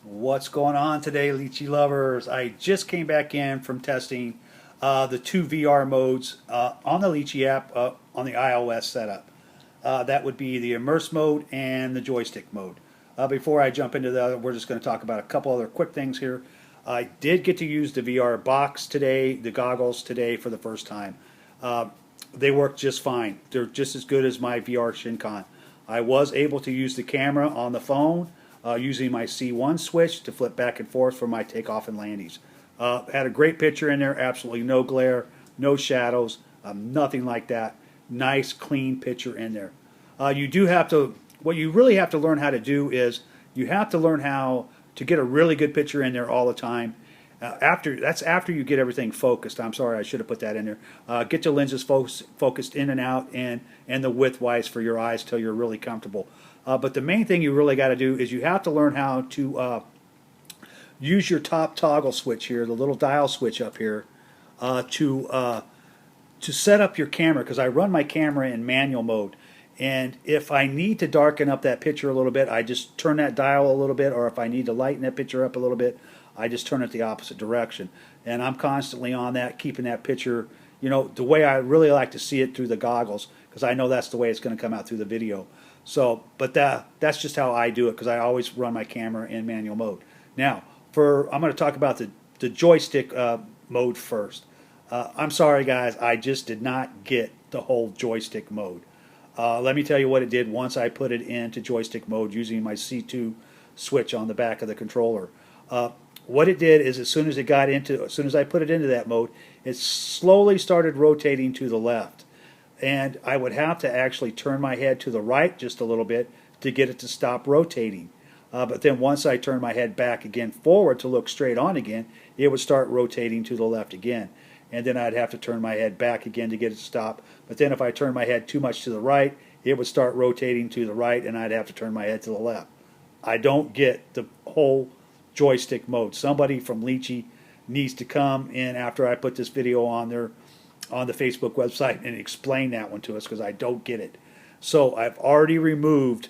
What's going on today, Litchi lovers? I just came back in from testing the two VR modes on the Litchi app on the iOS setup. That would be the immerse mode and the joystick mode. Before I jump into the, we're just going to talk about a couple other quick things here. I did get to use the VR box today, the goggles today for the first time. Uh, they work just fine. They're just as good as my VR Shincon. I was able to use the camera on the phone using my C1 switch to flip back and forth for my takeoff and landings. Had a great picture in there, absolutely no glare, no shadows, nothing like that. Nice, clean picture in there. You do have to, what you really have to learn how to do is you have to learn how to get a really good picture in there all the time. After you get everything focused. I'm sorry, I should have put that in there. Get your lenses focused in and out, and the width wise for your eyes till you're really comfortable. But the main thing you really got to do is you have to learn how to use your top toggle switch here, the little dial switch up here, to set up your camera, because I run my camera in manual mode. And if I need to darken up that picture a little bit, I just turn that dial a little bit, or if I need to lighten that picture up a little bit, I just turn it the opposite direction. And I'm constantly on that, keeping that picture, the way I really like to see it through the goggles, because I know that's the way it's going to come out through the video. So, but that's just how I do it, because I always run my camera in manual mode. Now, I'm going to talk about the joystick mode first. I'm sorry, guys, I just did not get the whole joystick mode. Let me tell you what it did once I put it into joystick mode using my C2 switch on the back of the controller. What it did is as soon as I put it into that mode, it slowly started rotating to the left. And I would have to actually turn my head to the right just a little bit to get it to stop rotating. But then once I turned my head back again forward to look straight on again, it would start rotating to the left again. And then I'd have to turn my head back again to get it to stop. But then if I turned my head too much to the right, it would start rotating to the right, and I'd have to turn my head to the left. I don't get the whole joystick mode. Somebody from Litchi needs to come in after I put this video on the Facebook website and explain that one to us, because I don't get it. So I've already removed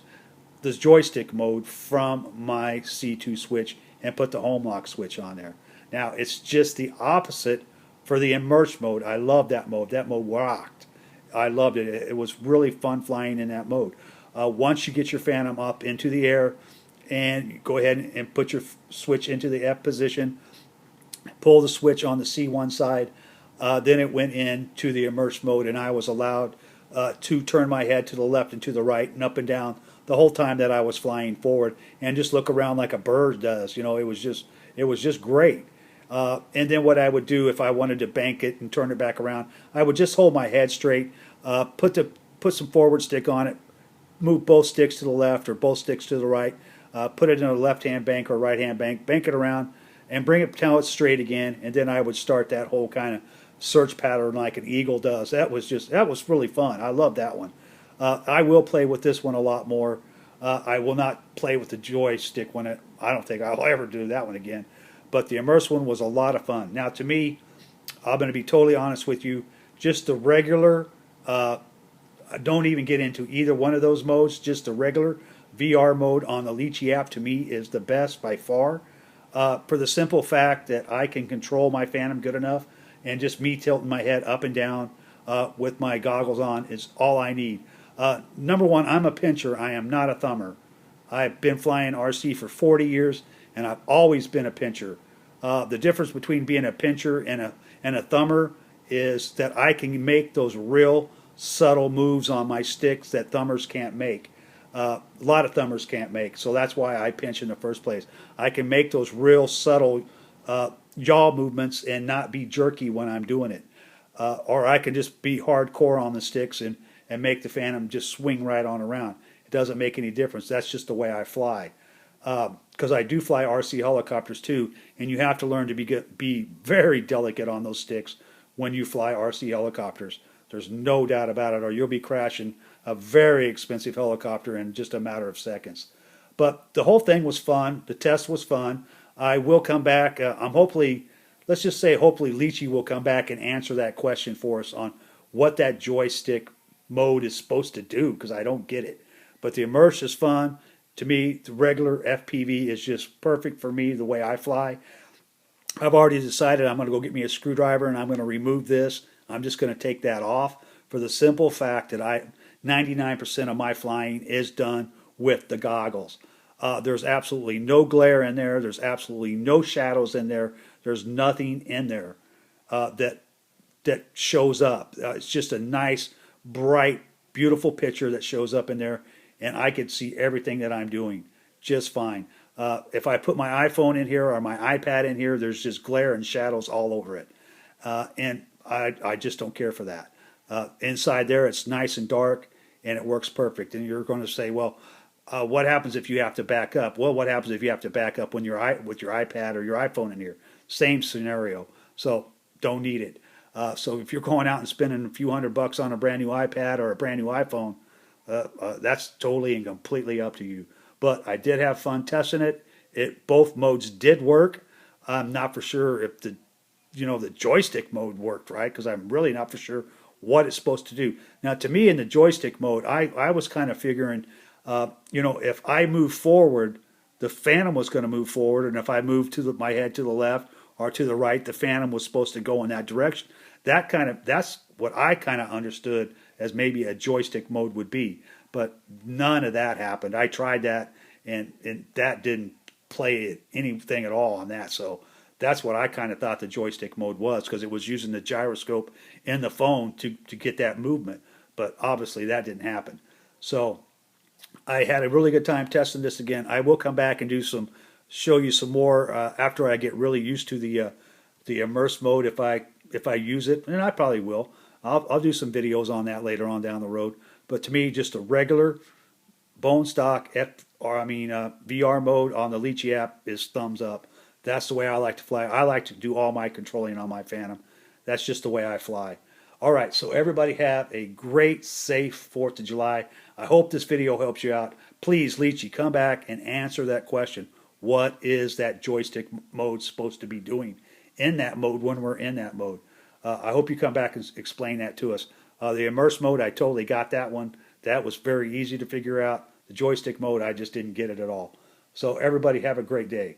the joystick mode from my C2 switch and put the home lock switch on there. Now it's just the opposite for the immerse mode. I love that mode. That mode rocked. I loved it. It was really fun flying in that mode. Once you get your Phantom up into the air, and you go ahead and put your switch into the F position, pull the switch on the C1 side, then it went into the immerse mode, and I was allowed to turn my head to the left and to the right and up and down the whole time that I was flying forward, and just look around like a bird does. It was just great. And then what I would do if I wanted to bank it and turn it back around, I would just hold my head straight, put some forward stick on it, move both sticks to the left or both sticks to the right, put it in a left-hand bank or right-hand bank it around, and bring it till it's straight again, and then I would start that whole kind of search pattern like an eagle does. That was really fun. I love that one. I will play with this one a lot more. I will not play with the joystick I don't think I'll ever do that one again. But the immerse one was a lot of fun. Now, to me, I'm going to be totally honest with you, just the regular, I don't even get into either one of those modes, just the regular VR mode on the Litchi app to me is the best by far, for the simple fact that I can control my Phantom good enough, and just me tilting my head up and down with my goggles on is all I need. Number one, I'm a pincher. I am not a thumber. I've been flying RC for 40 years, and I've always been a pincher. The difference between being a pincher and a thumber is that I can make those real subtle moves on my sticks that thumbers can't make. A lot of thumbers can't make, so that's why I pinch in the first place. I can make those real subtle yaw movements and not be jerky when I'm doing it. Or I can just be hardcore on the sticks and make the Phantom just swing right on around. It doesn't make any difference. That's just the way I fly. Because I do fly RC helicopters too, and you have to learn to be very delicate on those sticks when you fly RC helicopters. There's no doubt about it, or you'll be crashing a very expensive helicopter in just a matter of seconds. But the whole thing was fun. The test was fun. I will come back. Let's just say hopefully Litchi will come back and answer that question for us on what that joystick mode is supposed to do, because I don't get it. But the immerse is fun. to me, the regular FPV is just perfect for me the way I fly. I've already decided I'm going to go get me a screwdriver and I'm going to remove this. I'm just going to take that off for the simple fact that 99% of my flying is done with the goggles. There's absolutely no glare in there. There's absolutely no shadows in there. There's nothing in there that shows up. It's just a nice, bright, beautiful picture that shows up in there, and I can see everything that I'm doing just fine. If I put my iPhone in here or my iPad in here, there's just glare and shadows all over it. And I just don't care for that. Inside there, it's nice and dark, and it works perfect. And you're going to say, well, what happens if you have to back up? Well, what happens if you have to back up when with your iPad or your iPhone in here? Same scenario. So don't need it. So if you're going out and spending a few $100 on a brand new iPad or a brand new iPhone, that's totally and completely up to you. But I did have fun testing it. Both modes did work. I'm not for sure if the joystick mode worked right, because I'm really not for sure what it's supposed to do. Now, to me, in the joystick mode, I was kind of figuring, if I move forward, the Phantom was going to move forward, and if I moved my head to the left or to the right, the Phantom was supposed to go in that direction. That's what I kind of understood as maybe a joystick mode would be. But none of that happened. I tried that, and that didn't play anything at all on that. So that's what I kind of thought the joystick mode was, because it was using the gyroscope in the phone to get that movement. But obviously that didn't happen. So I had a really good time testing this again. I will come back and show you some more after I get really used to the immerse mode. If I use it, and I probably will. I'll do some videos on that later on down the road. But to me, just a regular bone stock VR mode on the Litchi app is thumbs up. That's the way I like to fly. I like to do all my controlling on my Phantom. That's just the way I fly. All right, so everybody have a great, safe 4th of July. I hope this video helps you out. Please, Litchi, come back and answer that question. What is that joystick mode supposed to be doing in that mode when we're in that mode? I hope you come back and explain that to us. The immerse mode, I totally got that one. That was very easy to figure out. The joystick mode, I just didn't get it at all. So everybody have a great day.